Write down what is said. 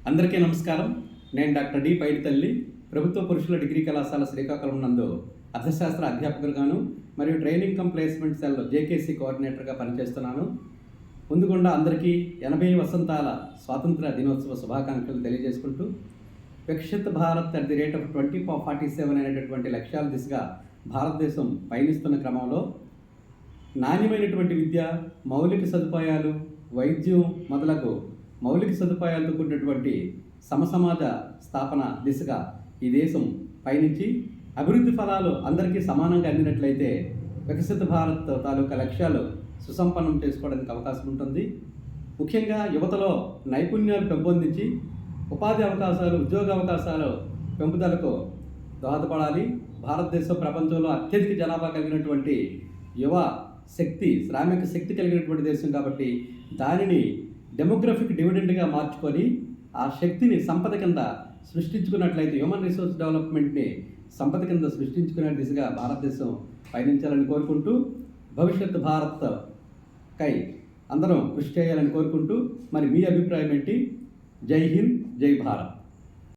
అందరికీ నమస్కారం. నేను డాక్టర్ డి పైడితల్లి, ప్రభుత్వ పురుషుల డిగ్రీ కళాశాల శ్రీకాకుళం నందు అర్థశాస్త్ర అధ్యాపకులుగాను మరియు training cum placement cell JKC కోఆర్డినేటర్గా పనిచేస్తున్నాను. ముందుగుండా అందరికీ 80 వసంతాల స్వాతంత్ర దినోత్సవ శుభాకాంక్షలు తెలియజేసుకుంటూ Viksit Bharat at the rate of 2047 అనేటటువంటి లక్ష్యాల దిశగా భారతదేశం పయనిస్తున్న క్రమంలో నాణ్యమైనటువంటి విద్య, మౌలిక సదుపాయాలు, వైద్యం మొదలగు మౌలిక సదుపాయాలతో కూడినటువంటి సమసమాజ స్థాపన దిశగా ఈ దేశం పయనించి అభివృద్ధి ఫలాలు అందరికీ సమానంగా అందినట్లయితే వికసిత భారత్ తాలూకా లక్ష్యాలు సుసంపన్నం చేసుకోవడానికి అవకాశం ఉంటుంది. ముఖ్యంగా యువతలో నైపుణ్యాలు పెంపొందించి ఉపాధి అవకాశాలు, ఉద్యోగ అవకాశాలు పెంపుదలకు దోహదపడాలి. భారతదేశం ప్రపంచంలో అత్యధిక జనాభా కలిగినటువంటి యువ శక్తి, శ్రామిక శక్తి కలిగినటువంటి దేశం కాబట్టి దానిని డెమోగ్రఫిక్ డివిడెండ్గా మార్చుకొని ఆ శక్తిని సంపద కింద సృష్టించుకున్నట్లయితే, హ్యూమన్ రిసోర్స్ డెవలప్మెంట్ని సంపద కింద సృష్టించుకునే దిశగా భారతదేశం పయనించాలని కోరుకుంటూ, భవిష్యత్ భారత్ కై అందరం కృషి చేయాలని కోరుకుంటూ, మరి మీ అభిప్రాయం ఏంటి? జై హింద్, జై భారత్.